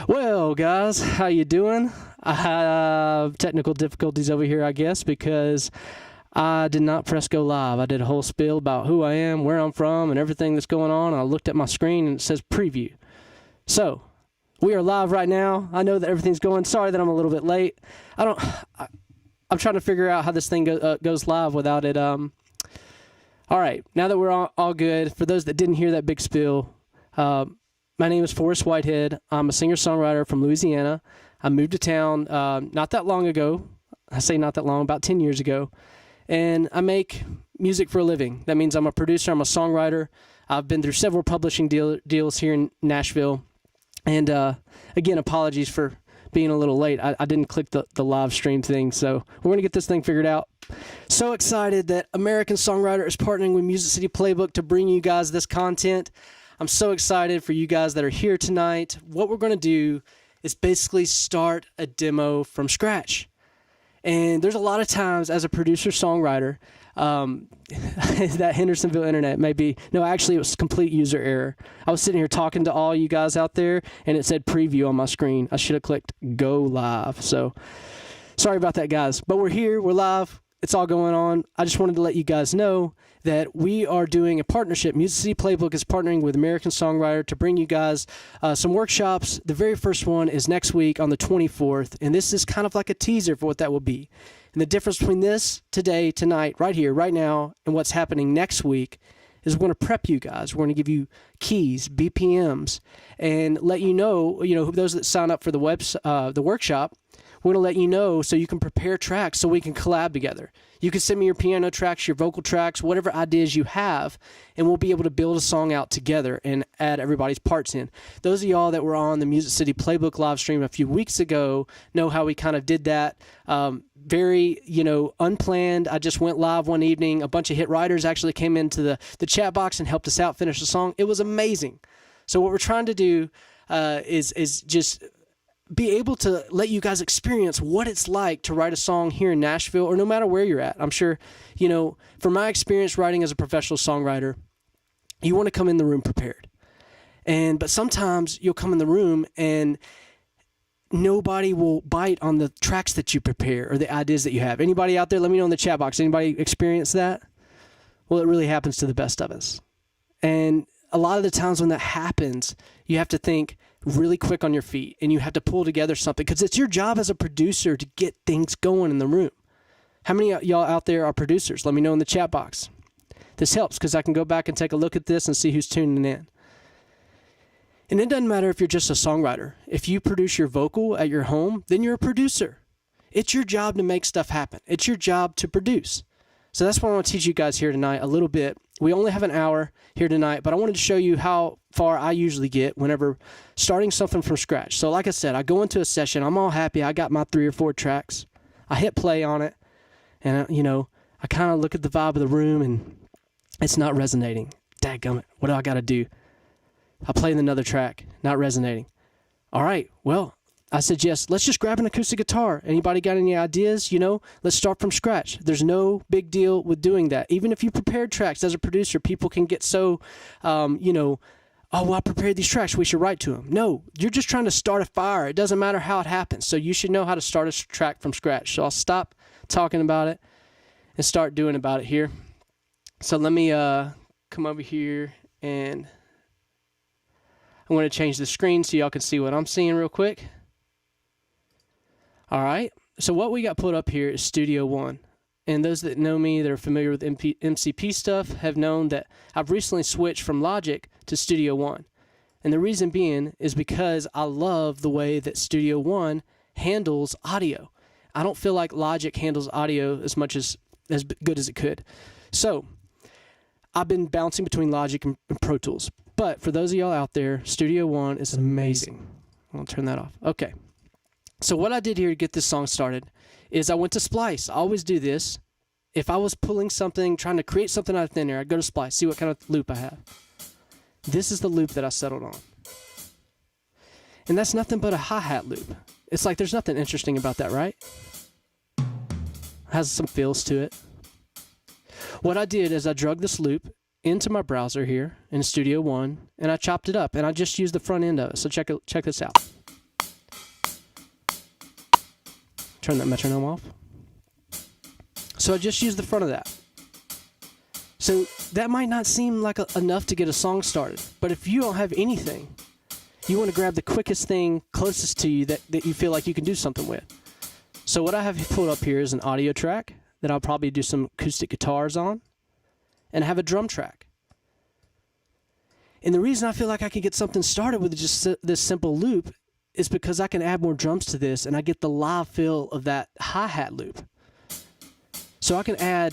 Well, guys, how you doing? I have technical difficulties over here, I guess, because I did not press go live. I did a whole spiel about who I am, where I'm from, and everything that's going on. I looked at my screen and it says preview. So, we are live right now. I know that everything's going. Sorry that I'm a little bit late. I'm trying to figure out how this thing goes live without it. All right, now that we're all good, for those that didn't hear that big spiel, my name is Forrest Whitehead. I'm a singer-songwriter from Louisiana. I moved to town not that long ago. I say not that long, about 10 years ago. And I make music for a living. That means I'm a producer. I'm a songwriter. I've been through several publishing deals here in Nashville. And again, apologies for being a little late. I didn't click the live stream thing, so we're going to get this thing figured out. So excited that American Songwriter is partnering with Music City Playbook to bring you guys this content. I'm so excited for you guys that are here tonight. What we're going to do is basically start a demo from scratch. And there's a lot of times as a producer-songwriter, that Hendersonville internet may be, no, actually it was complete user error. I was sitting here talking to all you guys out there, and it said preview on my screen. I should have clicked go live. So sorry about that, guys. But we're here, we're live, it's all going on. I just wanted to let you guys know that we are doing a partnership. Music City Playbook is partnering with American Songwriter to bring you guys some workshops. The very first one is next week on the 24th, and this is kind of like a teaser for what that will be. And the difference between this, today, tonight, right here, right now, and what's happening next week is we're going to prep you guys. We're going to give you keys, BPMs, and let you know, those that sign up for the workshop, we're going to let you know so you can prepare tracks so we can collab together. You can send me your piano tracks, your vocal tracks, whatever ideas you have, and we'll be able to build a song out together and add everybody's parts in. Those of y'all that were on the Music City Playbook live stream a few weeks ago know how we kind of did that. Very, unplanned. I just went live one evening. A bunch of hit writers actually came into the chat box and helped us out finish the song. It was amazing. So what we're trying to do is just be able to let you guys experience what it's like to write a song here in Nashville or no matter where you're at. I'm sure, from my experience writing as a professional songwriter, you want to come in the room prepared. But sometimes you'll come in the room and nobody will bite on the tracks that you prepare or the ideas that you have. Anybody out there, let me know in the chat box. Anybody experience that? Well, it really happens to the best of us. And a lot of the times when that happens, you have to think really quick on your feet and you have to pull together something because it's your job as a producer to get things going in the room. How many of y'all out there are producers? Let me know in the chat box. This helps because I can go back and take a look at this and see who's tuning in. And it doesn't matter if you're just a songwriter. If you produce your vocal at your home, then you're a producer. It's your job to make stuff happen. It's your job to produce. So that's what I want to teach you guys here tonight a little bit. We only have an hour here tonight, but I wanted to show you how far I usually get whenever starting something from scratch. So like I said, I go into a session. I'm all happy. I got my 3 or 4 tracks. I hit play on it, and, I kind of look at the vibe of the room, and it's not resonating. Dadgummit, what do I got to do? I play another track, not resonating. All right, well, I suggest let's just grab an acoustic guitar. Anybody got any ideas? Let's start from scratch. There's no big deal with doing that. Even if you prepared tracks as a producer, people can get so, oh, well, I prepared these tracks. We should write to them. No, you're just trying to start a fire. It doesn't matter how it happens. So you should know how to start a track from scratch. So I'll stop talking about it and start doing about it here. So let me come over here and I'm going to change the screen so y'all can see what I'm seeing real quick. All right, so what we got put up here is Studio One. And those that know me, that are familiar with MCP stuff, have known that I've recently switched from Logic to Studio One. And the reason being is because I love the way that Studio One handles audio. I don't feel like Logic handles audio as good as it could. So I've been bouncing between Logic and Pro Tools. But for those of y'all out there, Studio One is amazing. I'll turn that off. Okay. So what I did here to get this song started is I went to Splice. I always do this. If I was pulling something, trying to create something out of thin air, I'd go to Splice, see what kind of loop I have. This is the loop that I settled on. And that's nothing but a hi-hat loop. It's like there's nothing interesting about that, right? It has some feels to it. What I did is I drug this loop into my browser here in Studio One, and I chopped it up, and I just used the front end of it. So check this out. Turn that metronome off. So I just used the front of that. So that might not seem like enough to get a song started, but if you don't have anything, you want to grab the quickest thing closest to you that you feel like you can do something with. So what I have pulled up here is an audio track that I'll probably do some acoustic guitars on, and I have a drum track. And the reason I feel like I can get something started with just this simple loop is because I can add more drums to this and I get the live feel of that hi-hat loop. So I can add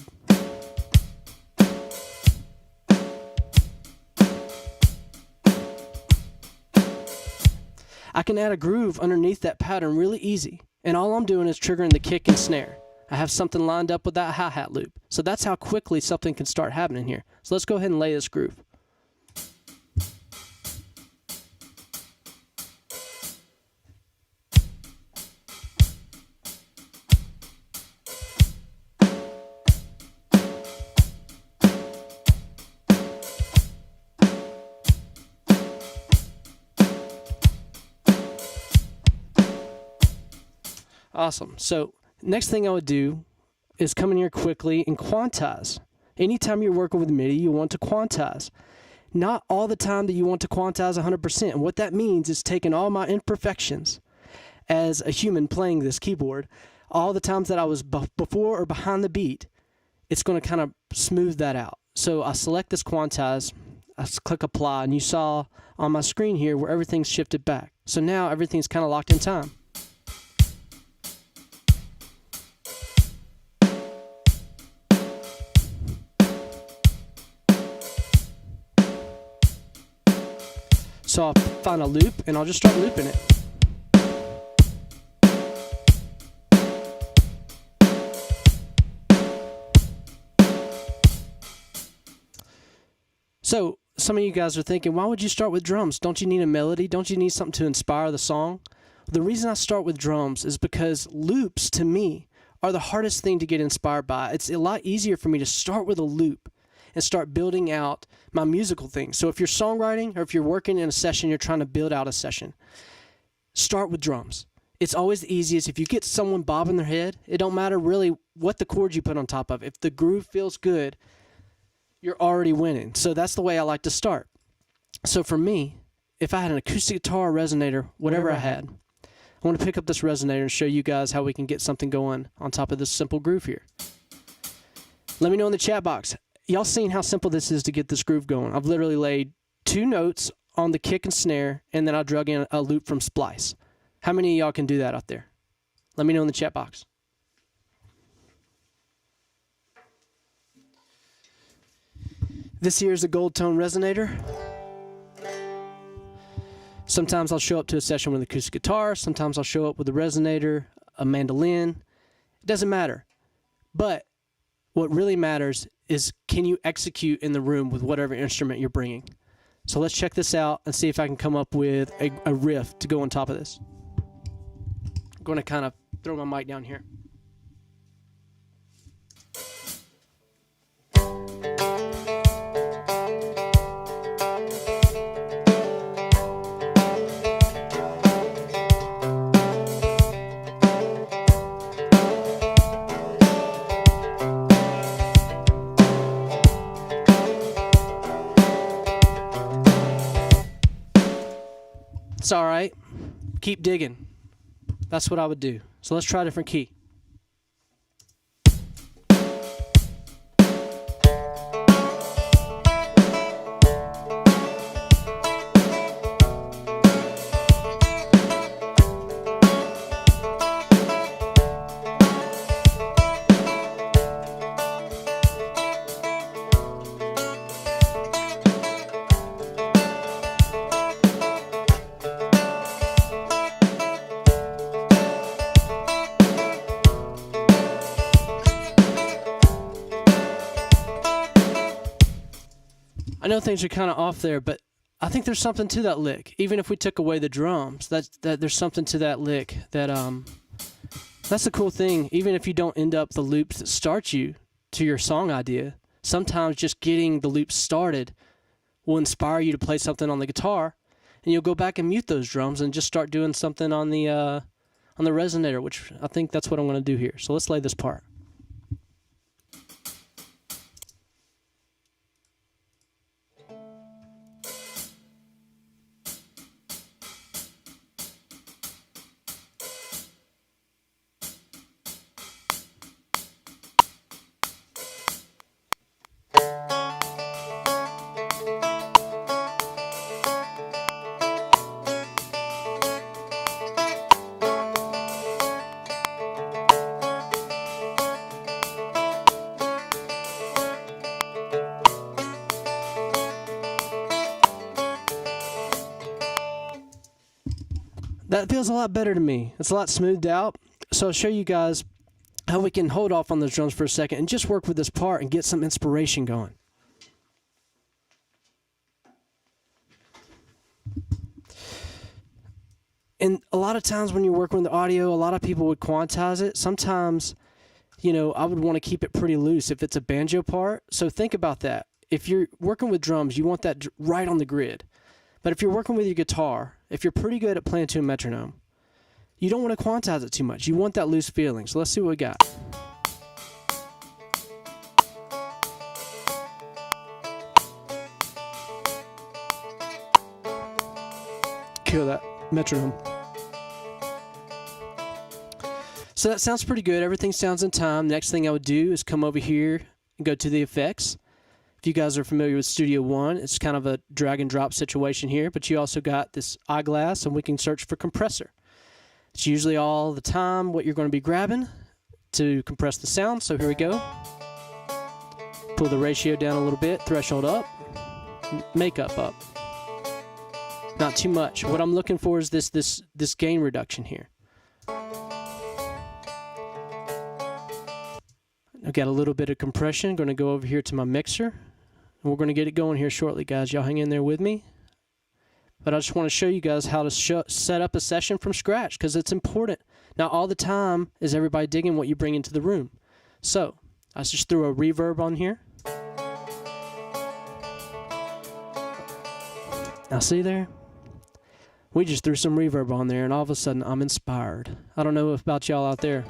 a groove underneath that pattern really easy. And all I'm doing is triggering the kick and snare. I have something lined up with that hi-hat loop. So that's how quickly something can start happening here. So let's go ahead and lay this groove. Awesome. So next thing I would do is come in here quickly and quantize. Anytime you're working with MIDI, you want to quantize. Not all the time that you want to quantize 100%. And what that means is taking all my imperfections as a human playing this keyboard, all the times that I was before or behind the beat, it's going to kind of smooth that out. So I select this quantize, I click apply, and you saw on my screen here where everything's shifted back. So now everything's kind of locked in time. So I'll find a loop and I'll just start looping it. So some of you guys are thinking, why would you start with drums? Don't you need a melody? Don't you need something to inspire the song? The reason I start with drums is because loops, to me, are the hardest thing to get inspired by. It's a lot easier for me to start with a loop and start building out my musical thing. So if you're songwriting or if you're working in a session, you're trying to build out a session, start with drums. It's always the easiest. If you get someone bobbing their head, it don't matter really what the chords you put on top of. If the groove feels good, you're already winning. So that's the way I like to start. So for me, if I had an acoustic guitar, resonator, whatever I had, I want to pick up this resonator and show you guys how we can get something going on top of this simple groove here. Let me know in the chat box. Y'all seen how simple this is to get this groove going. I've literally laid 2 notes on the kick and snare, and then I drug in a loop from Splice. How many of y'all can do that out there? Let me know in the chat box. This here is a gold tone resonator. Sometimes I'll show up to a session with an acoustic guitar. Sometimes I'll show up with a resonator, a mandolin. It doesn't matter. But what really matters is, can you execute in the room with whatever instrument you're bringing? So let's check this out and see if I can come up with a riff to go on top of this. I'm going to kind of throw my mic down here. It's all right. Keep digging. That's what I would do. So let's try a different key. I know things are kind of off there, but I think there's something to that lick. Even if we took away the drums, that there's something to that lick. That's the cool thing. Even if you don't end up the loops that start you to your song idea, sometimes just getting the loops started will inspire you to play something on the guitar, and you'll go back and mute those drums and just start doing something on the on the resonator, which I think that's what I'm going to do here. So let's lay this part. That feels a lot better to me. It's a lot smoothed out. So I'll show you guys how we can hold off on those drums for a second and just work with this part and get some inspiration going. And a lot of times when you're working with the audio, a lot of people would quantize it. Sometimes, you know, I would want to keep it pretty loose if it's a banjo part. So think about that. If you're working with drums, you want that right on the grid. But if you're working with your guitar, if you're pretty good at playing to a metronome, you don't want to quantize it too much. You want that loose feeling. So let's see what we got. Kill that metronome. So that sounds pretty good. Everything sounds in time. Next thing I would do is come over here and go to the effects. If you guys are familiar with Studio One, it's kind of a drag and drop situation here, but you also got this eyeglass, and we can search for compressor. It's usually all the time what you're going to be grabbing to compress the sound. So here we go. Pull the ratio down a little bit, threshold up, makeup up. Not too much. What I'm looking for is this gain reduction here. I've got a little bit of compression. Going to go over here to my mixer. And we're going to get it going here shortly, guys. Y'all hang in there with me. But I just want to show you guys how to set up a session from scratch, because it's important. Not all the time is everybody digging what you bring into the room. So I just threw a reverb on here. Now see there? We just threw some reverb on there, and all of a sudden I'm inspired. I don't know about y'all out there.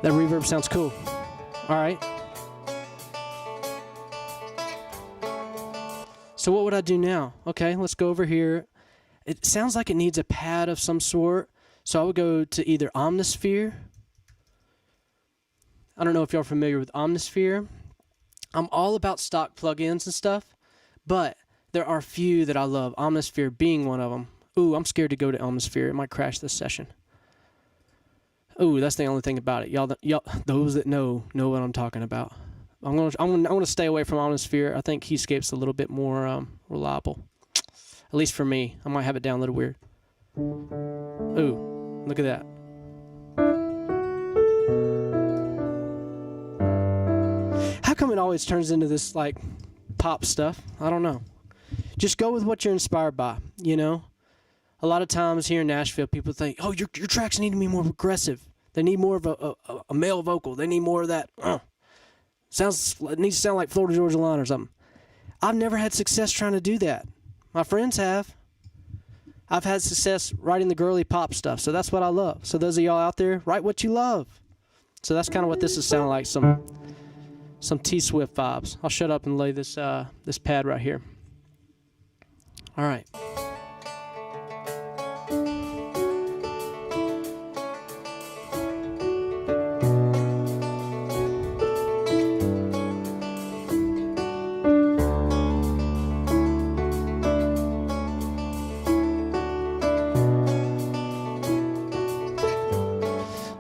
That reverb sounds cool. All right. So what would I do now? Okay, let's go over here. It sounds like it needs a pad of some sort. So I would go to either Omnisphere. I don't know if y'all are familiar with Omnisphere. I'm all about stock plugins and stuff, but there are a few that I love, Omnisphere being one of them. Ooh, I'm scared to go to Omnisphere. It might crash this session. Ooh, that's the only thing about it. Y'all, those that know what I'm talking about. I'm gonna stay away from Omnisphere. I think Keyscape's a little bit more reliable, at least for me. I might have it down a little weird. Ooh, look at that. How come it always turns into this like pop stuff? I don't know. Just go with what you're inspired by, you know? A lot of times here in Nashville, people think, oh, your tracks need to be more aggressive. They need more of a male vocal. They need more of that. It needs to sound like Florida Georgia Line or something. I've never had success trying to do that. My friends have. I've had success writing the girly pop stuff, so that's what I love. So those of y'all out there, write what you love. So that's kind of what this is sounding like, some T-Swift vibes. I'll shut up and lay this pad right here. All right.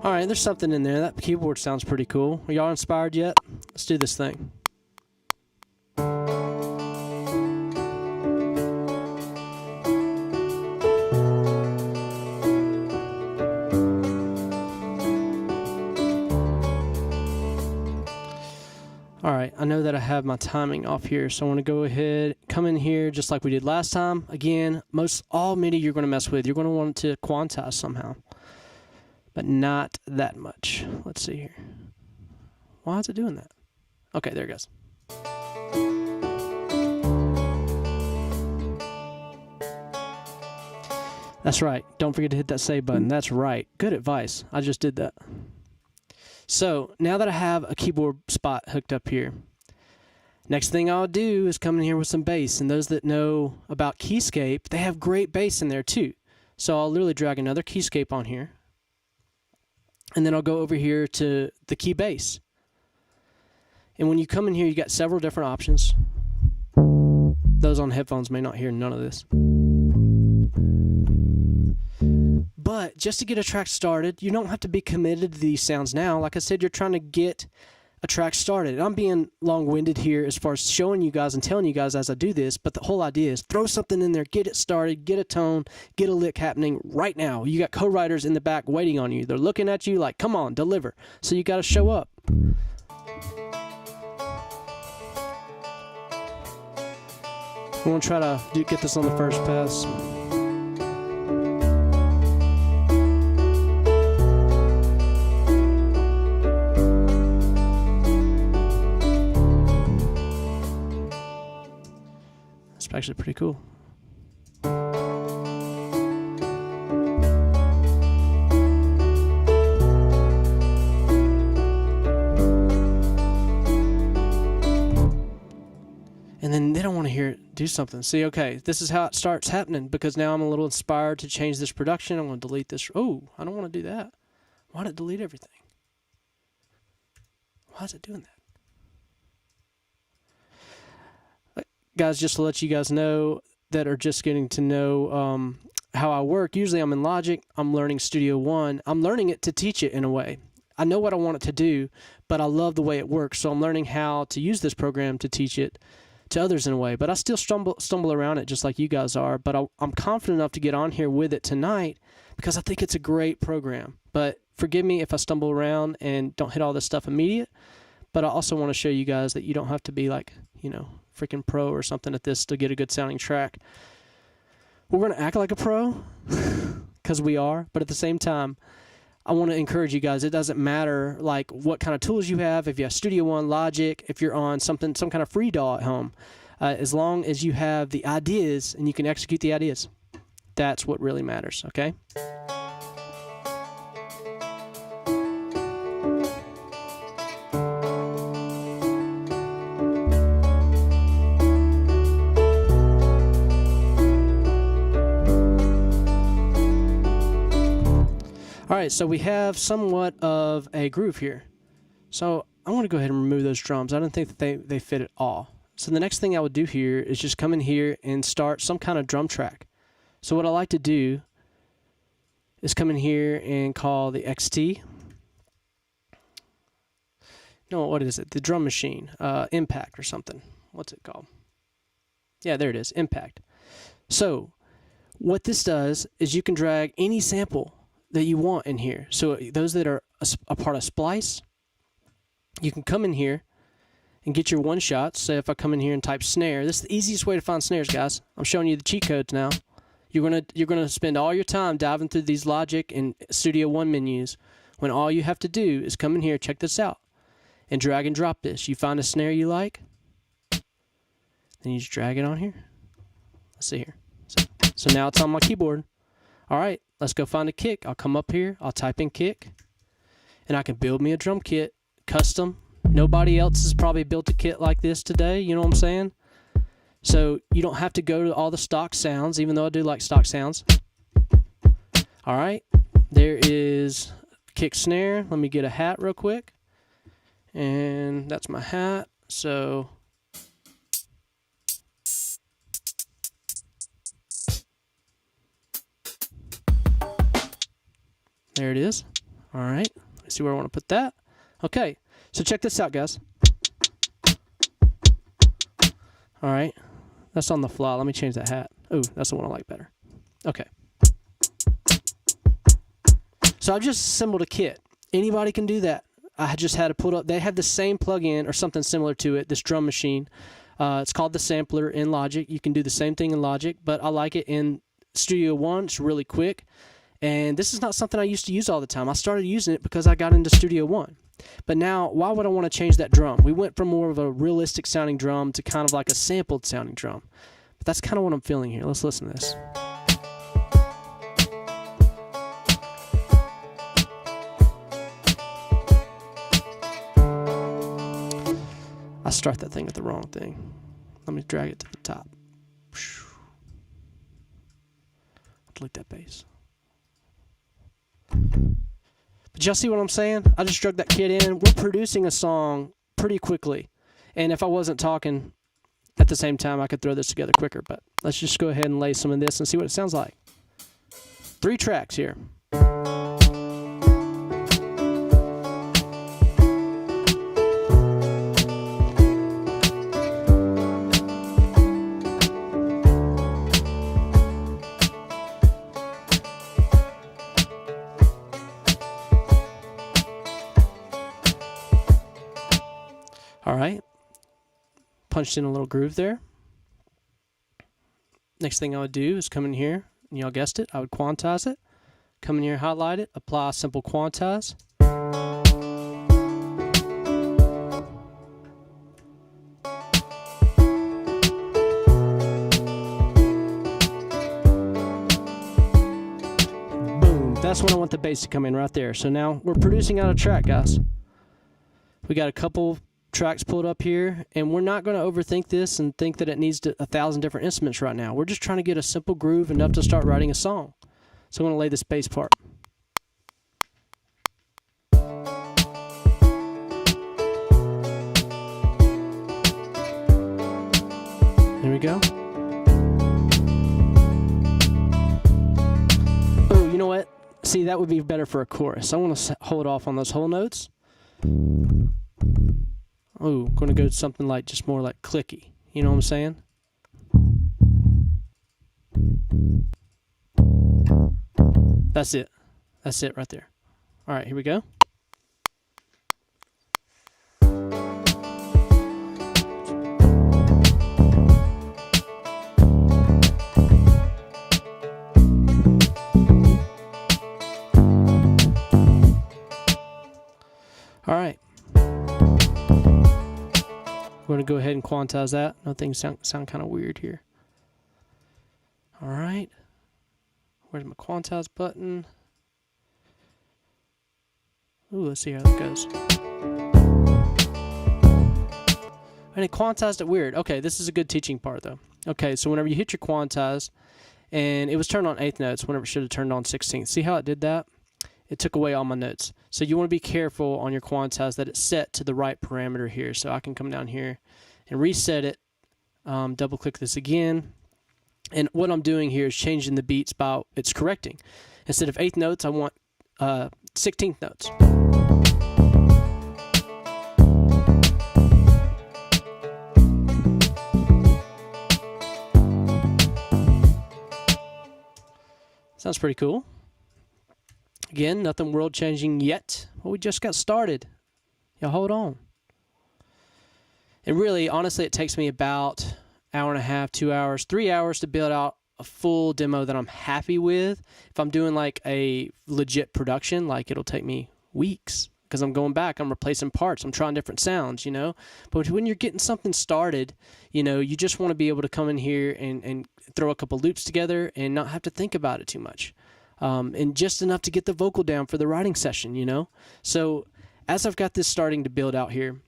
All right, there's something in there. That keyboard sounds pretty cool. Are y'all inspired yet? Let's do this thing. All right, I know that I have my timing off here, so I want to go ahead, come in here just like we did last time. Again, all MIDI you're going to mess with, you're going to want to quantize somehow, but not that much. Let's see here. Why is it doing that? Okay, there it goes. That's right. Don't forget to hit that save button. That's right. Good advice. I just did that. So now that I have a keyboard spot hooked up here, next thing I'll do is come in here with some bass. And those that know about Keyscape, they have great bass in there too. So I'll literally drag another Keyscape on here. And then I'll go over here to the key bass. And when you come in here, you got several different options. Those on headphones may not hear none of this. But just to get a track started, you don't have to be committed to these sounds now. Like I said, you're trying to get a track started. And I'm being long-winded here as far as showing you guys and telling you guys as I do this, but the whole idea is throw something in there, get it started, get a tone, get a lick happening right now. You got co-writers in the back waiting on you. They're looking at you like, come on, deliver. So you got to show up. We're going to try to get this on the first pass. Actually pretty cool. And then they don't want to hear it do something. See, okay, this is how it starts happening because now I'm a little inspired to change this production. I'm going to delete this. Oh, I don't want to do that. Why did it delete everything? Why is it doing that? Guys, just to let you guys know that are just getting to know how I work. Usually I'm in Logic. I'm learning Studio One. I'm learning it to teach it in a way. I know what I want it to do, but I love the way it works. So I'm learning how to use this program to teach it to others in a way. But I still stumble around it just like you guys are. But I'm confident enough to get on here with it tonight because I think it's a great program. But forgive me if I stumble around and don't hit all this stuff immediate. But I also want to show you guys that you don't have to be like, you know, freaking pro or something at this to get a good sounding track. We're going to act like a pro because we are, but at the same time, I want to encourage you guys. It doesn't matter like what kind of tools you have. If you have Studio One, Logic, if you're on some kind of free DAW at home, as long as you have the ideas and you can execute the ideas, that's what really matters. Okay. Alright, so we have somewhat of a groove here. So I want to go ahead and remove those drums. I don't think that they fit at all. So the next thing I would do here is just come in here and start some kind of drum track. So what I like to do is come in here and call the XT. No, what is it? The drum machine. Impact or something. What's it called? Yeah, there it is. Impact. So what this does is you can drag any sample that you want in here. So those that are a part of Splice, you can come in here and get your one shots. Say if I come in here and type snare, this is the easiest way to find snares, guys. I'm showing you the cheat codes now. You're gonna spend all your time diving through these Logic and Studio One menus when all you have to do is come in here, check this out, and drag and drop this. You find a snare you like, then you just drag it on here. Let's see here. So now it's on my keyboard. All right, let's go find a kick. I'll come up here, I'll type in kick, and I can build me a drum kit, custom. Nobody else has probably built a kit like this today, you know what I'm saying? So you don't have to go to all the stock sounds, even though I do like stock sounds. All right, there is kick snare. Let me get a hat real quick. And that's my hat, so there it is. All right, let's see where I want to put that. Okay, so check this out, guys. All right, that's on the fly. Let me change that hat. Oh, that's the one I like better. Okay. So I've just assembled a kit. Anybody can do that. I just had to put up, they have the same plugin or something similar to it, this drum machine. It's called the sampler in Logic. You can do the same thing in Logic, but I like it in Studio One. It's really quick. And this is not something I used to use all the time. I started using it because I got into Studio One. But now, why would I want to change that drum? We went from more of a realistic sounding drum to kind of like a sampled sounding drum. But that's kind of what I'm feeling here. Let's listen to this. I start that thing with the wrong thing. Let me drag it to the top. Delete that bass. But y'all see what I'm saying? I just drug that kit in. We're producing a song pretty quickly. And if I wasn't talking at the same time, I could throw this together quicker. But let's just go ahead and lay some of this and see what it sounds like. 3 tracks here. All right, punched in a little groove there. Next thing I would do is come in here, and y'all guessed it, I would quantize it. Come in here, highlight it, apply simple quantize. Boom, that's when I want the bass to come in right there. So now we're producing out a track, guys. We got a couple tracks pulled up here, and we're not going to overthink this and think that it needs 1,000 different instruments right now. We're just trying to get a simple groove enough to start writing a song. So I'm going to lay this bass part. There we go. Oh, you know what? See, that would be better for a chorus. I want to hold off on those whole notes. Oh, I'm going to go to something like just more like clicky. You know what I'm saying? That's it. That's it right there. All right, here we go. All right. We're going to go ahead and quantize that. No things sound kind of weird here. All right. Where's my quantize button? Ooh, let's see how that goes. And it quantized it weird. Okay, this is a good teaching part, though. Okay, so whenever you hit your quantize, and it was turned on 8th notes whenever it should have turned on 16th. See how it did that? It took away all my notes. So you want to be careful on your quantize that it's set to the right parameter here. So I can come down here and reset it, double click this again. And what I'm doing here is changing the beats by it's correcting. Instead of 8th notes, I want 16th notes. Sounds pretty cool. Again, nothing world-changing yet, but we just got started. Y'all hold on. And really, honestly, it takes me about an hour and a half, 2 hours, 3 hours to build out a full demo that I'm happy with. If I'm doing like a legit production, like it'll take me weeks because I'm going back, I'm replacing parts, I'm trying different sounds, you know. But when you're getting something started, you know, you just want to be able to come in here and throw a couple loops together and not have to think about it too much. And just enough to get the vocal down for the writing session, you know? So as I've got this starting to build out here,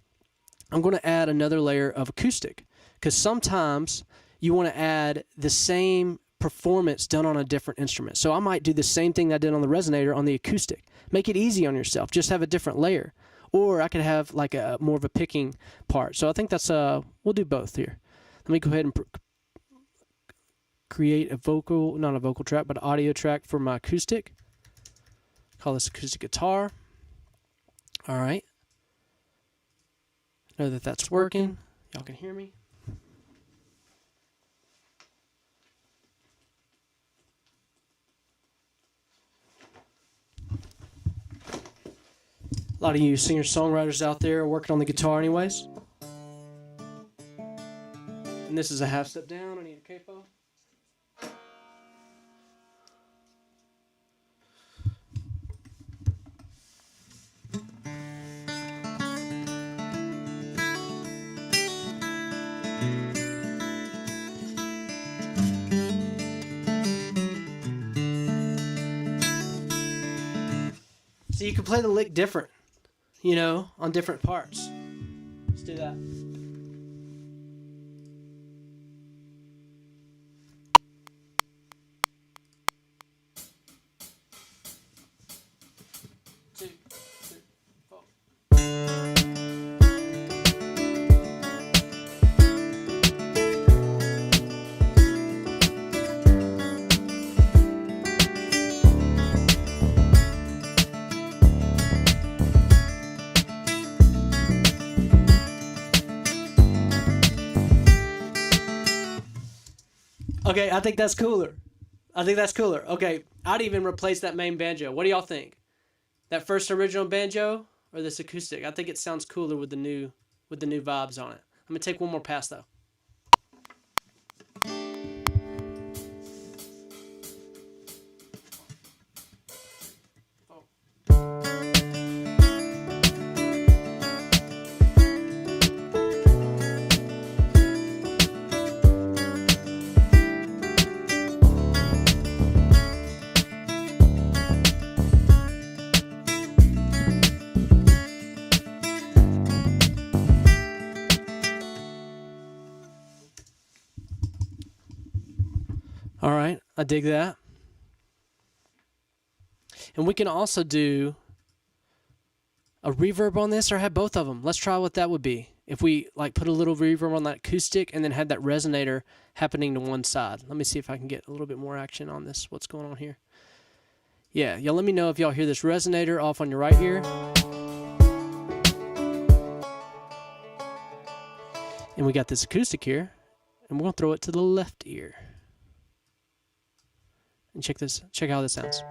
I'm going to add another layer of acoustic because sometimes you want to add the same performance done on a different instrument. So I might do the same thing that I did on the resonator on the acoustic. Make it easy on yourself. Just have a different layer. Or I could have like a more of a picking part. So I think that's, we'll do both here. Let me go ahead and create a vocal, not a vocal track, but an audio track for my acoustic. Call this acoustic guitar. All right. Know that that's working. Y'all can hear me. A lot of you singer-songwriters out there are working on the guitar anyways. And this is a half step down. I need a capo. you can play the lick different, you know, on different parts. Let's do that. Okay, I think that's cooler. Okay, I'd even replace that main banjo. What do y'all think? That first original banjo or this acoustic? I think it sounds cooler with the new vibes on it. I'm gonna take one more pass though. All right, I dig that. And we can also do a reverb on this or have both of them. Let's try what that would be. If we like put a little reverb on that acoustic and then had that resonator happening to one side. Let me see if I can get a little bit more action on this. What's going on here? Yeah, y'all let me know if y'all hear this resonator off on your right ear. And we got this acoustic here, and we're gonna throw it to the left ear. And check how this sounds.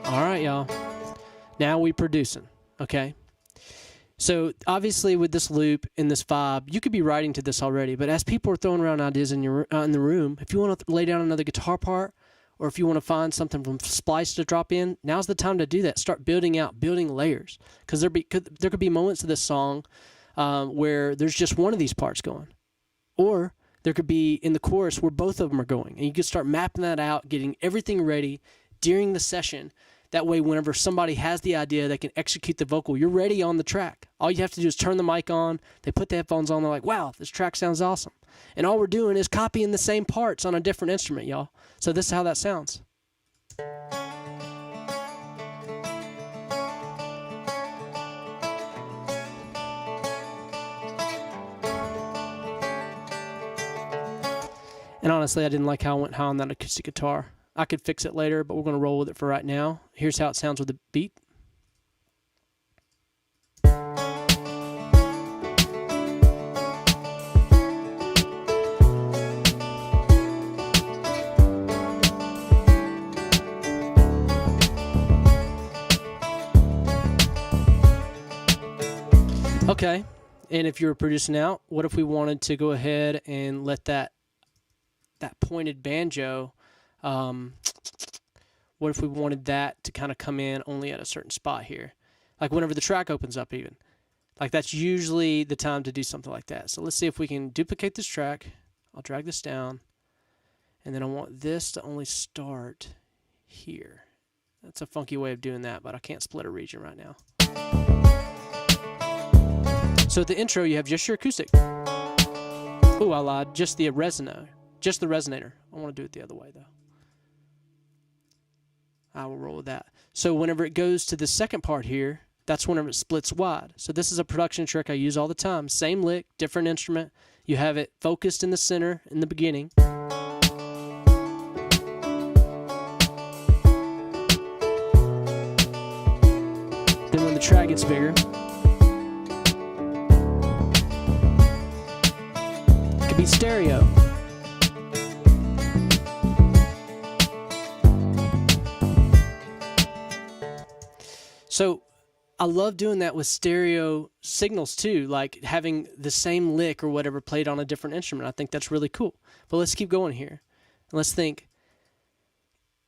All right, y'all. Now we producing, okay? So obviously with this loop and this vibe, you could be writing to this already, but as people are throwing around ideas in the room, if you want to lay down another guitar part, or if you want to find something from Splice to drop in, now's the time to do that. Start building layers, because there could be moments of this song where there's just one of these parts going. Or there could be in the chorus where both of them are going. And you could start mapping that out, getting everything ready during the session. That way, whenever somebody has the idea, they can execute the vocal. You're ready on the track. All you have to do is turn the mic on. They put the headphones on. They're like, wow, this track sounds awesome. And all we're doing is copying the same parts on a different instrument, y'all. So this is how that sounds. And honestly, I didn't like how it went high on that acoustic guitar. I could fix it later, but we're going to roll with it for right now. Here's how it sounds with the beat. Okay, and if you were producing out, what if we wanted to go ahead and let that pointed banjo, what if we wanted that to kind of come in only at a certain spot here? Like whenever the track opens up even. Like that's usually the time to do something like that. So let's see if we can duplicate this track. I'll drag this down. And then I want this to only start here. That's a funky way of doing that, but I can't split a region right now. So at the intro, you have just your acoustic. Ooh, I lied. Just the resonator. Just the resonator. I want to do it the other way, though. I will roll with that. So whenever it goes to the second part here, that's whenever it splits wide. So this is a production trick I use all the time. Same lick, different instrument. You have it focused in the center in the beginning. Then when the track gets bigger, it could be stereo. So I love doing that with stereo signals too, like having the same lick or whatever played on a different instrument. I think that's really cool. But let's keep going here. And let's think.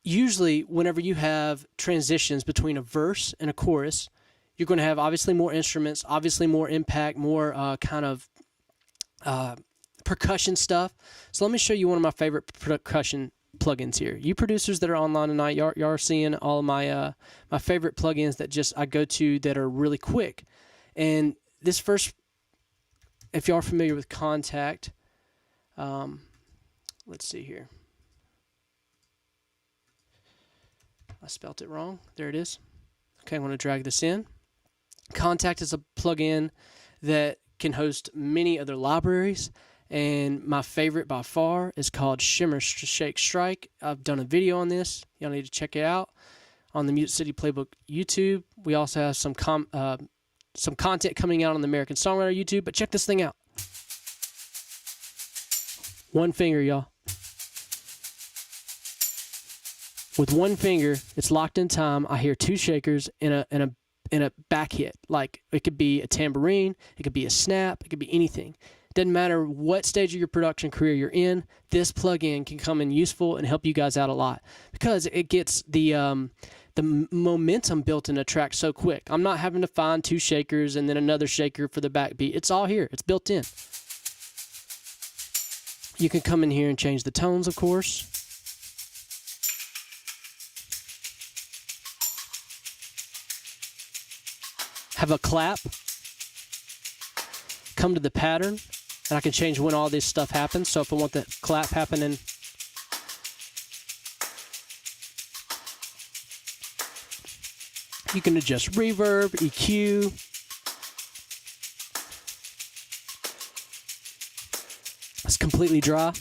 Usually whenever you have transitions between a verse and a chorus, you're going to have obviously more instruments, obviously more impact, more kind of percussion stuff. So let me show you one of my favorite percussion plugins here. You producers that are online tonight, y'all are seeing all of my my favorite plugins that just I go to that are really quick. And this first, if y'all are familiar with Contact, let's see here. I spelt it wrong. There it is. Okay, I'm going to drag this in. Contact is a plugin that can host many other libraries. And my favorite by far is called Shimmer Shake Strike. I've done a video on this. Y'all need to check it out on the City Playbook YouTube. We also have some some content coming out on the American Songwriter YouTube, but check this thing out. One finger, y'all. With one finger, it's locked in time. I hear two shakers and a back hit. Like, it could be a tambourine, it could be a snap, it could be anything. Doesn't matter what stage of your production career you're in, this plugin can come in useful and help you guys out a lot because it gets the momentum built in a track so quick. I'm not having to find two shakers and then another shaker for the backbeat. It's all here. It's built in. You can come in here and change the tones, of course. Have a clap. Come to the pattern. And I can change when all this stuff happens. So if I want the clap happening, you can adjust reverb, EQ. It's completely dry.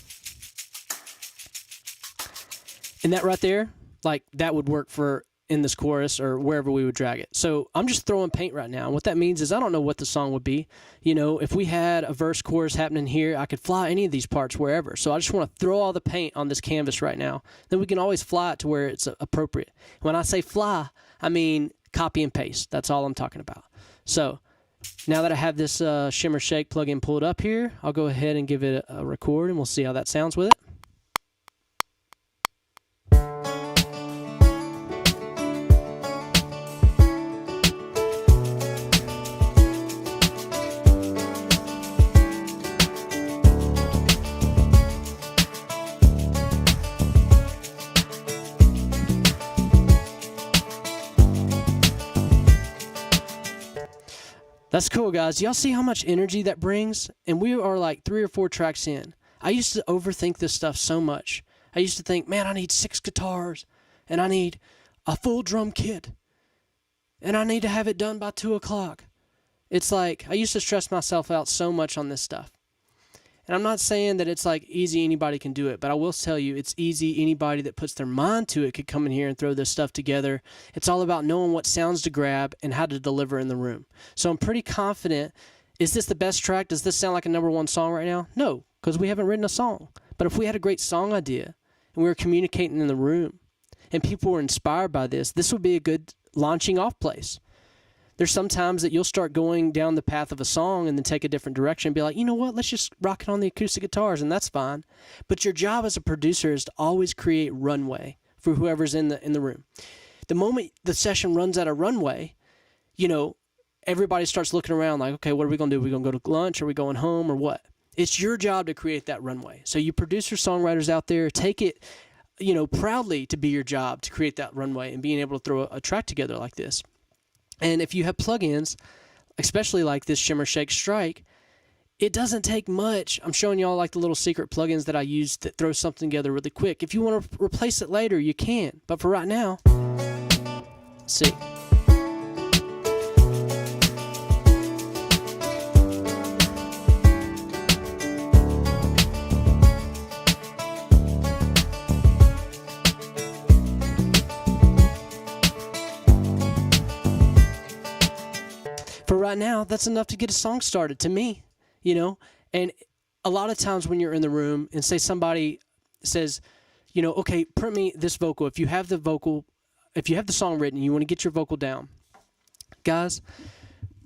And that right there, like that would work for in this chorus or wherever we would drag it. So I'm just throwing paint right now. And what that means is I don't know what the song would be. You know, if we had a verse chorus happening here, I could fly any of these parts wherever. So I just want to throw all the paint on this canvas right now. Then we can always fly it to where it's appropriate. When I say fly, I mean copy and paste. That's all I'm talking about. So now that I have this Shimmer Shake plugin pulled up here, I'll go ahead and give it a record and we'll see how that sounds with it. That's cool, guys. Y'all see how much energy that brings? And we are like 3 or 4 tracks in. I used to overthink this stuff so much. I used to think, man, I need 6 guitars, and I need a full drum kit, and I need to have it done by 2 o'clock. It's like, I used to stress myself out so much on this stuff. And I'm not saying that it's like easy, anybody can do it, but I will tell you it's easy. Anybody that puts their mind to it could come in here and throw this stuff together. It's all about knowing what sounds to grab and how to deliver in the room. So I'm pretty confident. Is this the best track? Does this sound like a #1 song right now? No, because we haven't written a song. But if we had a great song idea and we were communicating in the room and people were inspired by this, this would be a good launching off place. There's some times that you'll start going down the path of a song and then take a different direction and be like, you know what, let's just rock it on the acoustic guitars, and that's fine. But your job as a producer is to always create runway for whoever's in the room. The moment the session runs out of runway, you know, everybody starts looking around like, okay, what are we going to do? Are we going to go to lunch? Are we going home or what? It's your job to create that runway. So you producer songwriters out there, take it, you know, proudly to be your job to create that runway and being able to throw a track together like this. And if you have plugins, especially like this Shimmer Shake Strike, it doesn't take much. I'm showing y'all like the little secret plugins that I use that throw something together really quick. If you want to replace it later, you can. But for right now, let's see. For right now, that's enough to get a song started to me, you know. And a lot of times when you're in the room and say somebody says, you know, okay, print me this vocal. If you have the vocal, if you have the song written, you want to get your vocal down. Guys,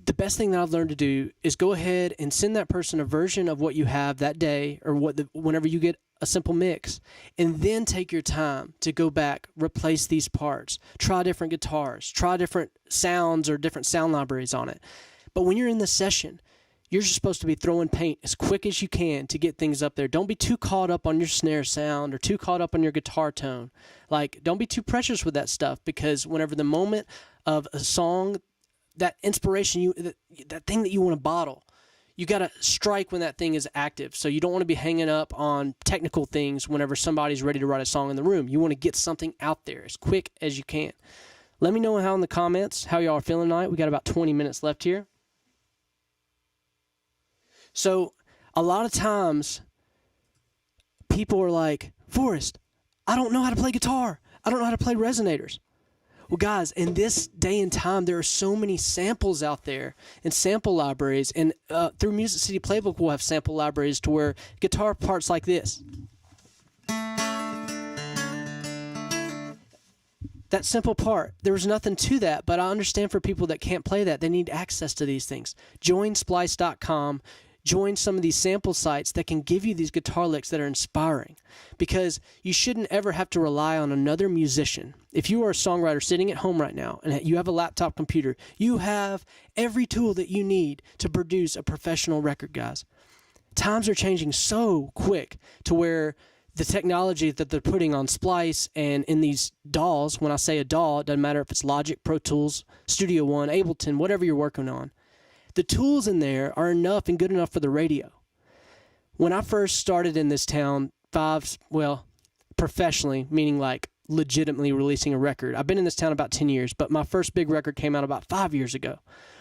the best thing that I've learned to do is go ahead and send that person a version of what you have that day or whenever you get a simple mix, and then take your time to go back, replace these parts, try different guitars, try different sounds or different sound libraries on it. But when you're in the session, you're just supposed to be throwing paint as quick as you can to get things up there. Don't be too caught up on your snare sound or too caught up on your guitar tone. Like, don't be too precious with that stuff, because whenever the moment of a song, that inspiration, that thing that you want to bottle, you got to strike when that thing is active. So you don't want to be hanging up on technical things whenever somebody's ready to write a song in the room. You want to get something out there as quick as you can. Let me know how in the comments how y'all are feeling tonight. We got about 20 minutes left here. So a lot of times people are like, Forrest, I don't know how to play guitar. I don't know how to play resonators. Well, guys, in this day and time, there are so many samples out there and sample libraries. And through Music City Playbook, we'll have sample libraries to where guitar parts like this. That simple part, there was nothing to that, but I understand for people that can't play that, they need access to these things. Join splice.com. Join some of these sample sites that can give you these guitar licks that are inspiring, because you shouldn't ever have to rely on another musician. If you are a songwriter sitting at home right now and you have a laptop computer, you have every tool that you need to produce a professional record, guys. Times are changing so quick to where the technology that they're putting on Splice and in these DAWs, when I say a DAW, it doesn't matter if it's Logic, Pro Tools, Studio One, Ableton, whatever you're working on. The tools in there are enough and good enough for the radio. When I first started in this town, professionally, meaning like legitimately releasing a record, I've been in this town about 10 years, but my first big record came out about 5 years ago.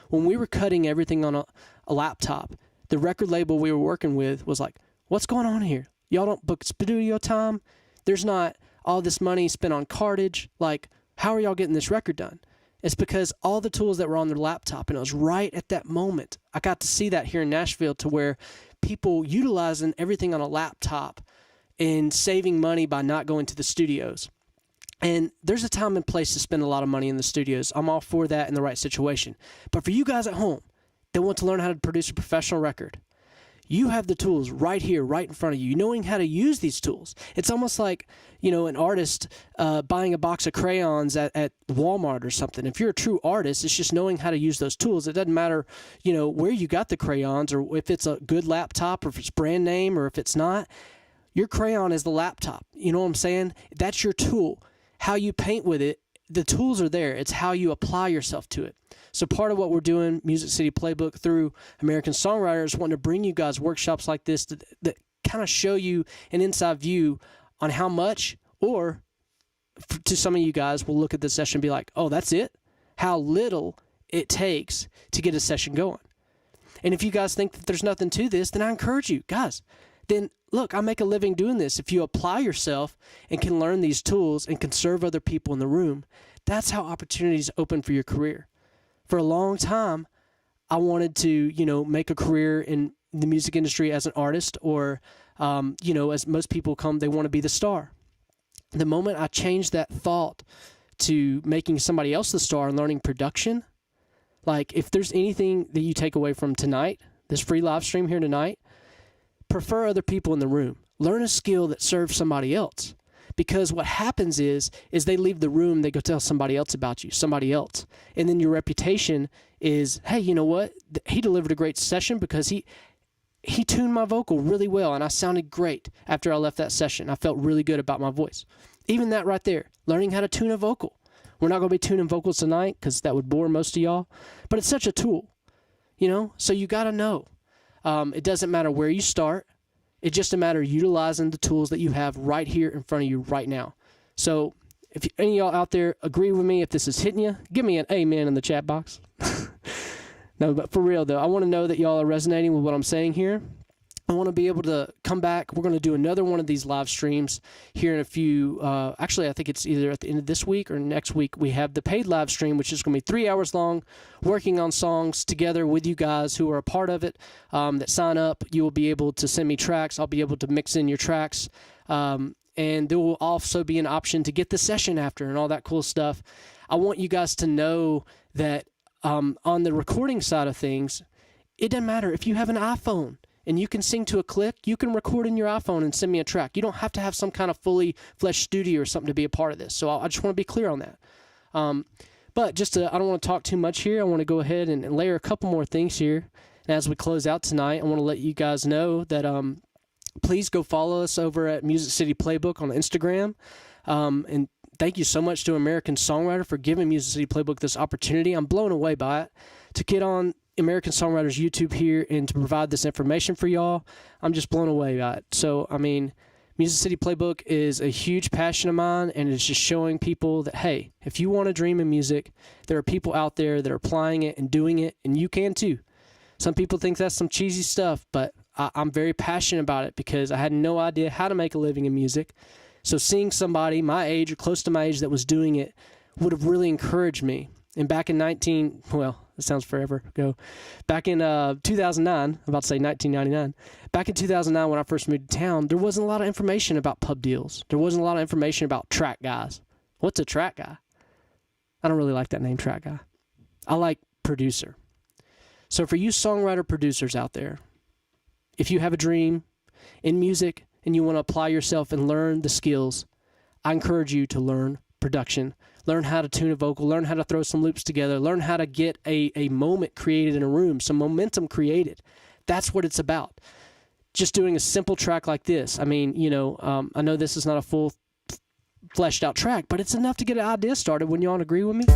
When we were cutting everything on a laptop, the record label we were working with was like, what's going on here? Y'all don't book studio time? There's not all this money spent on cartage. Like, how are y'all getting this record done? It's because all the tools that were on their laptop, and it was right at that moment. I got to see that here in Nashville, to where people utilizing everything on a laptop and saving money by not going to the studios. And there's a time and place to spend a lot of money in the studios. I'm all for that in the right situation. But for you guys at home that want to learn how to produce a professional record, you have the tools right here, right in front of you, knowing how to use these tools. It's almost like, an artist buying a box of crayons at Walmart or something. If you're a true artist, it's just knowing how to use those tools. It doesn't matter, where you got the crayons, or if it's a good laptop, or if it's brand name, or if it's not. Your crayon is the laptop. You know what I'm saying? That's your tool. How you paint with it, the tools are there. It's how you apply yourself to it. So part of what we're doing, Music City Playbook, through American Songwriters, wanting to bring you guys workshops like this that kind of show you an inside view on how much, or to some of you guys will look at the session and be like, oh, that's it? How little it takes to get a session going. And if you guys think that there's nothing to this, then I encourage you, guys, then look, I make a living doing this. If you apply yourself and can learn these tools and can serve other people in the room, that's how opportunities open for your career. For a long time, I wanted to, make a career in the music industry as an artist, or, as most people they want to be the star. The moment I changed that thought to making somebody else the star and learning production, like if there's anything that you take away from tonight, this free live stream here tonight, prefer other people in the room. Learn a skill that serves somebody else. Because what happens is they leave the room, they go tell somebody else about you, somebody else. And then your reputation is, hey, you know what? He delivered a great session because he tuned my vocal really well, and I sounded great after I left that session. I felt really good about my voice. Even that right there, learning how to tune a vocal. We're not going to be tuning vocals tonight because that would bore most of y'all, but it's such a tool, So you got to know. It doesn't matter where you start. It's just a matter of utilizing the tools that you have right here in front of you right now. So if any of y'all out there agree with me, if this is hitting you, give me an amen in the chat box. No, but for real though, I want to know that y'all are resonating with what I'm saying here. I want to be able to come back. We're going to do another one of these live streams here in a few. Actually, I think it's either at the end of this week or next week. We have the paid live stream, which is going to be 3 hours long, working on songs together with you guys who are a part of it, that sign up. You will be able to send me tracks. I'll be able to mix in your tracks. And there will also be an option to get the session after and all that cool stuff. I want you guys to know that on the recording side of things, it doesn't matter if you have an iPhone and you can sing to a click, you can record in your iPhone and send me a track. You don't have to have some kind of fully fledged studio or something to be a part of this. So I just want to be clear on that. But I don't want to talk too much here. I want to go ahead and layer a couple more things here. And as we close out tonight, I want to let you guys know that please go follow us over at Music City Playbook on Instagram. And thank you so much to American Songwriter for giving Music City Playbook this opportunity. I'm blown away by it. To get on American Songwriters YouTube here and to provide this information for y'all, I'm just blown away by it. So, Music City Playbook is a huge passion of mine, and it's just showing people that, hey, if you want to dream in music, there are people out there that are applying it and doing it, and you can too. Some people think that's some cheesy stuff, but I'm very passionate about it because I had no idea how to make a living in music. So seeing somebody my age or close to my age that was doing it would have really encouraged me. And back in it sounds forever ago. Back in 2009, I'm about to say 1999. Back in 2009 when I first moved to town, there wasn't a lot of information about pub deals. There wasn't a lot of information about track guys. What's a track guy? I don't really like that name, track guy. I like producer. So for you songwriter producers out there, if you have a dream in music and you want to apply yourself and learn the skills, I encourage you to learn production. Learn how to tune a vocal, learn how to throw some loops together, learn how to get a moment created in a room, some momentum created. That's what it's about. Just doing a simple track like this. I mean, I know this is not a full fleshed out track, but it's enough to get an idea started. Wouldn't you all agree with me?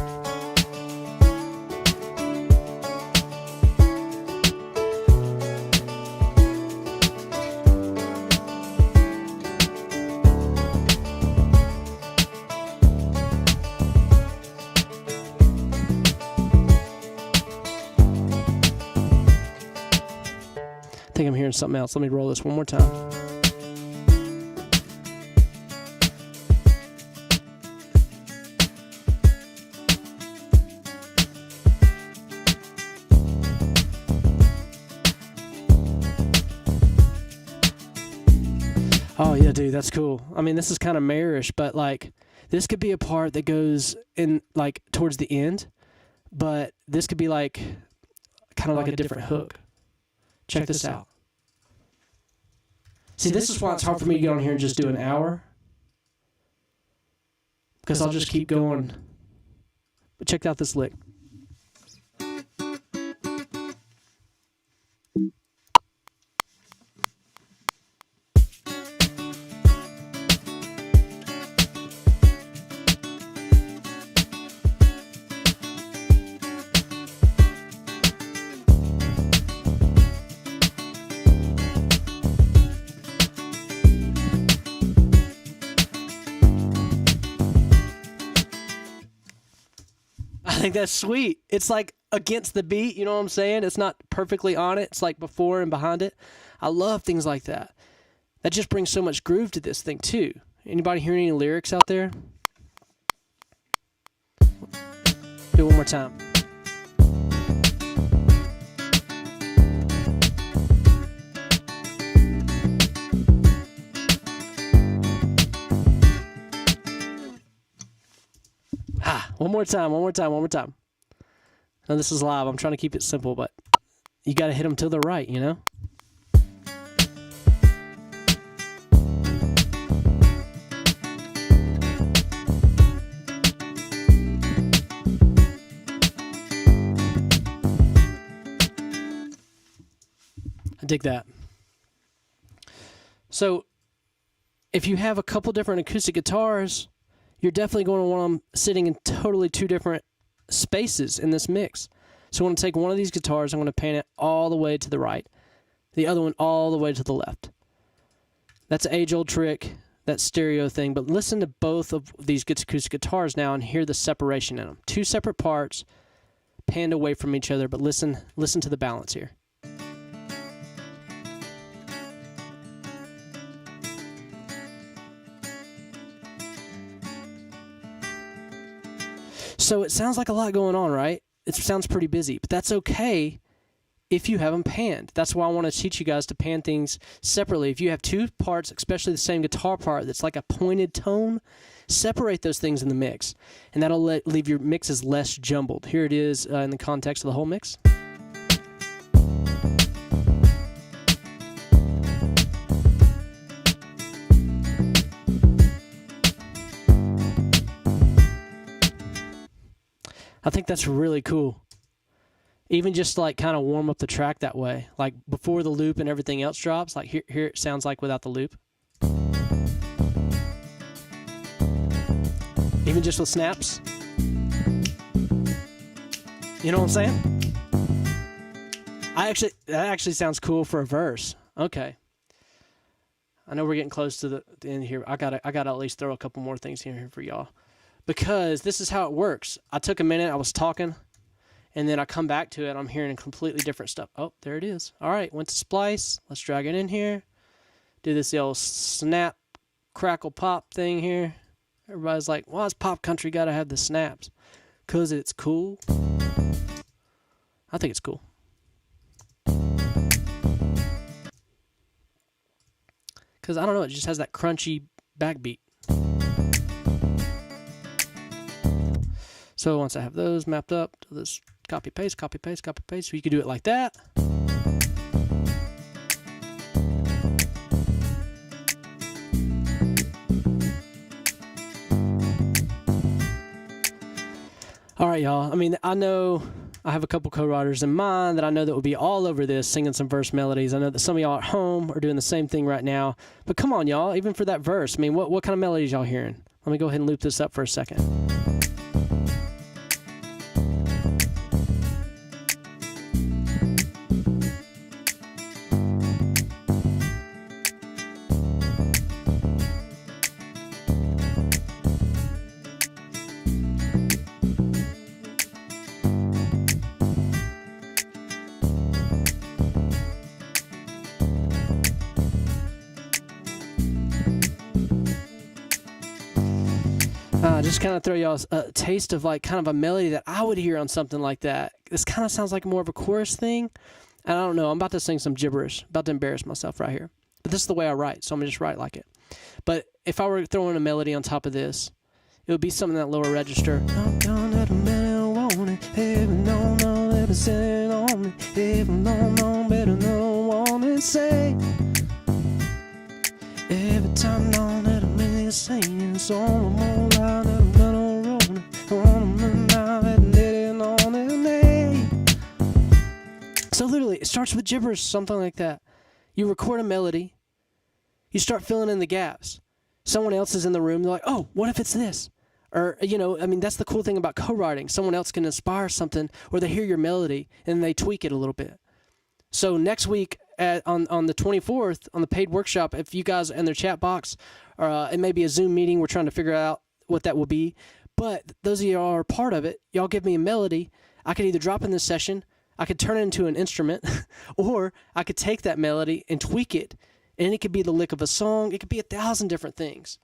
I think I'm hearing something else. Let me roll this one more time. Oh yeah, dude, that's cool. I mean, this is kind of marish, but like this could be a part that goes in like towards the end, but this could be like kind of like a different hook. Check this out. See, this is why it's hard for me to get on here and just do an hour. Because I'll just keep going. But check out this lick. I think that's sweet. It's like against the beat, you know what I'm saying? It's not perfectly on it. It's like before and behind it. I love things like that. That just brings so much groove to this thing too. Anybody hear any lyrics out there? Do it one more time. One more time. Now this is live. I'm trying to keep it simple, but you got to hit them to the right, you know? I dig that. So if you have a couple different acoustic guitars, you're definitely going to want them sitting in totally two different spaces in this mix. So I'm going to take one of these guitars, I'm going to pan it all the way to the right, the other one all the way to the left. That's an age-old trick, that stereo thing, but listen to both of these acoustic guitars now and hear the separation in them. Two separate parts, panned away from each other, but listen to the balance here. So it sounds like a lot going on, right? It sounds pretty busy, but that's okay if you have them panned. That's why I want to teach you guys to pan things separately. If you have two parts, especially the same guitar part that's like a pointed tone, separate those things in the mix, and that'll leave your mixes less jumbled. Here it is in the context of the whole mix. I think that's really cool. Even just like kind of warm up the track that way. Like before the loop and everything else drops, like here it sounds like without the loop. Even just with snaps. You know what I'm saying? That actually sounds cool for a verse. Okay. I know we're getting close to the end here. I gotta at least throw a couple more things in here for y'all. Because this is how it works. I took a minute, I was talking, and then I come back to it, I'm hearing completely different stuff. Oh, there it is. All right, went to splice. Let's drag it in here. Do this old snap, crackle, pop thing here. Everybody's like, why does pop country got to have the snaps? Because it's cool. I think it's cool. Because, I don't know, it just has that crunchy backbeat. So once I have those mapped up, to this copy, paste, copy, paste, copy, paste. So you could do it like that. All right, y'all. I mean, I know I have a couple co-writers in mind that I know that will be all over this, singing some verse melodies. I know that some of y'all at home are doing the same thing right now. But come on, y'all, even for that verse. I mean, what kind of melodies y'all hearing? Let me go ahead and loop this up for a second. Just kind of throw y'all a taste of like kind of a melody that I would hear on something like that. This kind of sounds like more of a chorus thing. And I don't know. I'm about to sing some gibberish. About to embarrass myself right here. But this is the way I write, so I'm going to just write like it. But if I were throwing a melody on top of this, it would be something that lower register. Every time on that I'm really singing song, I'm all out of metal rolling on and so literally, it starts with gibberish, something like that. You record a melody, you start filling in the gaps. Someone else is in the room, they're like, oh, what if it's this? Or, you know, I mean, that's the cool thing about co-writing. Someone else can inspire something, or they hear your melody, and they tweak it a little bit. So next week, on the 24th, on the paid workshop, if you guys in their chat box, or it may be a Zoom meeting, we're trying to figure out what that will be. But those of you who are part of it, y'all give me a melody. I could either drop in this session, I could turn it into an instrument, or I could take that melody and tweak it, and it could be the lick of a song. It could be 1,000 different things.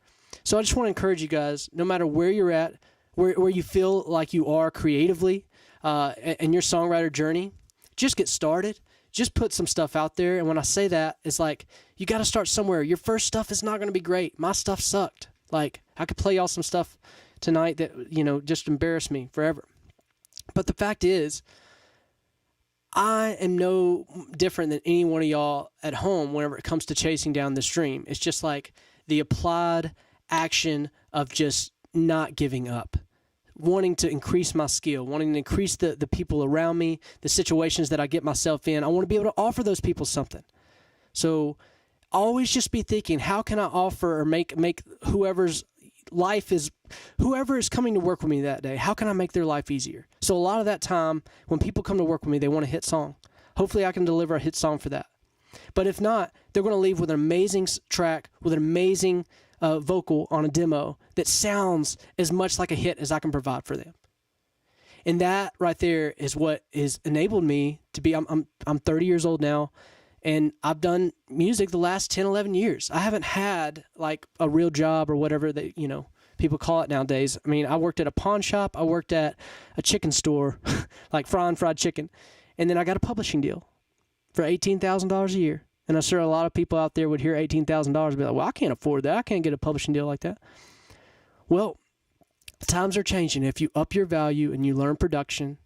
So I just want to encourage you guys, no matter where you're at, where you feel like you are creatively in your songwriter journey, just get started. Just put some stuff out there. And when I say that, it's like, you got to start somewhere. Your first stuff is not going to be great. My stuff sucked. Like, I could play y'all some stuff tonight that, you know, just embarrassed me forever. But the fact is, I am no different than any one of y'all at home whenever it comes to chasing down this dream. It's just like the applied action of just not giving up. Wanting to increase my skill, wanting to increase the people around me, the situations that I get myself in. I want to be able to offer those people something. So always just be thinking, how can I offer or make whoever is coming to work with me that day, how can I make their life easier? So a lot of that time, when people come to work with me, they want a hit song. Hopefully I can deliver a hit song for that. But if not, they're going to leave with an amazing track, with an amazing vocal on a demo that sounds as much like a hit as I can provide for them. And that right there is what has enabled me to be, I'm 30 years old now, and I've done music the last 10, 11 years. I haven't had like a real job or whatever that, you know, people call it nowadays. I mean, I worked at a pawn shop, I worked at a chicken store, like frying fried chicken, and then I got a publishing deal for $18,000 a year. And I'm sure a lot of people out there would hear $18,000 and be like, well, I can't afford that. I can't get a publishing deal like that. Well, times are changing. If you up your value and you learn production,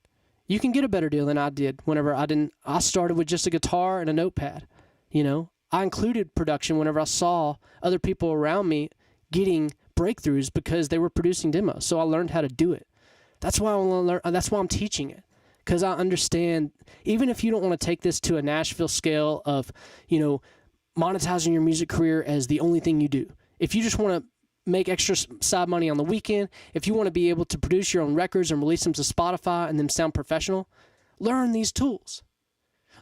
you can get a better deal than I did whenever I started with just a guitar and a notepad. You know, I included production whenever I saw other people around me getting breakthroughs because they were producing demos. So I learned how to do it. That's why I want to learn. That's why I'm teaching it. Because I understand, even if you don't want to take this to a Nashville scale of, you know, monetizing your music career as the only thing you do. If you just want to make extra side money on the weekend, if you want to be able to produce your own records and release them to Spotify and then sound professional, learn these tools.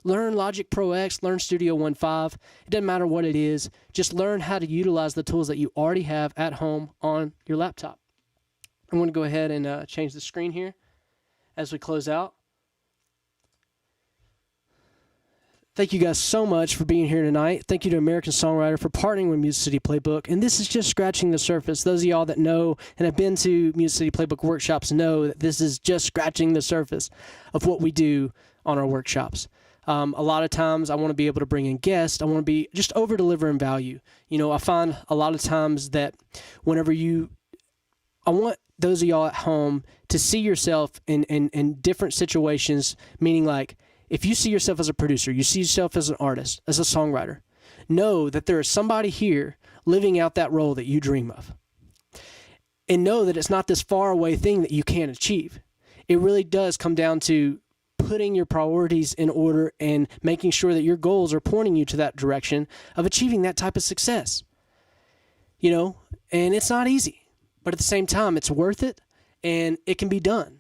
Learn Logic Pro X, learn Studio 1.5. It doesn't matter what it is. Just learn how to utilize the tools that you already have at home on your laptop. I'm going to go ahead and change the screen here as we close out. Thank you guys so much for being here tonight. Thank you to American Songwriter for partnering with Music City Playbook. And this is just scratching the surface. Those of y'all that know and have been to Music City Playbook workshops know that this is just scratching the surface of what we do on our workshops. A lot of times I want to be able to bring in guests. I want to be just over-delivering value. You know, I find a lot of times that whenever I want those of y'all at home to see yourself in different situations, meaning like, if you see yourself as a producer, you see yourself as an artist, as a songwriter, know that there is somebody here living out that role that you dream of. And know that it's not this far away thing that you can't achieve. It really does come down to putting your priorities in order and making sure that your goals are pointing you to that direction of achieving that type of success. You know, and it's not easy, but at the same time, it's worth it and it can be done.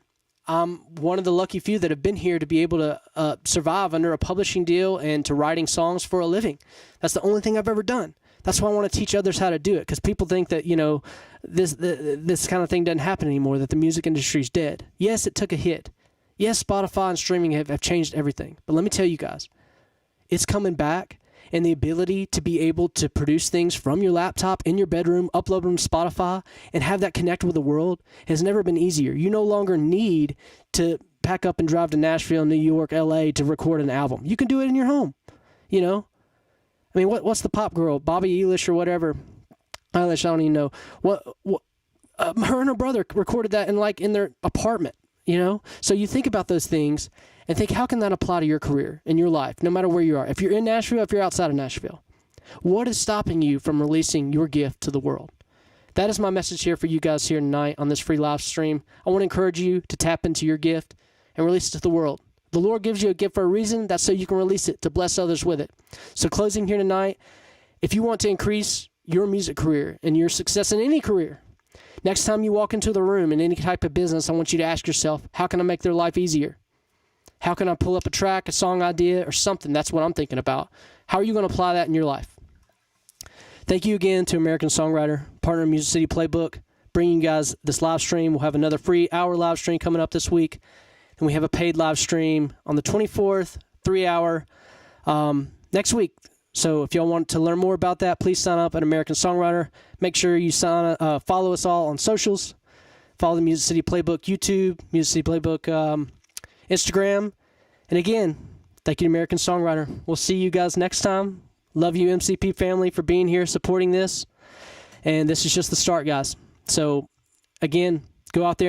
I'm one of the lucky few that have been here to be able to survive under a publishing deal and to writing songs for a living. That's the only thing I've ever done. That's why I want to teach others how to do it, because people think that, you know, this kind of thing doesn't happen anymore, that the music industry is dead. Yes, it took a hit. Yes, Spotify and streaming have changed everything. But let me tell you guys, it's coming back. And the ability to be able to produce things from your laptop in your bedroom, upload them to Spotify, and have that connect with the world has never been easier. You no longer need to pack up and drive to Nashville, New York, LA to record an album. You can do it in your home, you know? I mean, what's the pop girl, Bobby Eilish or whatever? Eilish, I don't even know. Her and her brother recorded that in their apartment, you know? So you think about those things and think, how can that apply to your career, in your life, no matter where you are? If you're in Nashville, if you're outside of Nashville, what is stopping you from releasing your gift to the world? That is my message here for you guys here tonight on this free live stream. I want to encourage you to tap into your gift and release it to the world. The Lord gives you a gift for a reason. That's so you can release it to bless others with it. So closing here tonight, if you want to increase your music career and your success in any career, next time you walk into the room in any type of business, I want you to ask yourself, how can I make their life easier? How can I pull up a track, a song idea, or something? That's what I'm thinking about. How are you going to apply that in your life? Thank you again to American Songwriter, partner Music City Playbook, bringing you guys this live stream. We'll have another free hour live stream coming up this week. And we have a paid live stream on the 24th, 3 hour, next week. So if y'all want to learn more about that, please sign up at American Songwriter. Make sure you follow us all on socials. Follow the Music City Playbook YouTube, Music City Playbook Instagram. And again, thank you to American Songwriter. We'll see you guys next time. Love you, MCP family, for being here, supporting this. And this is just the start, guys. So again, go out there and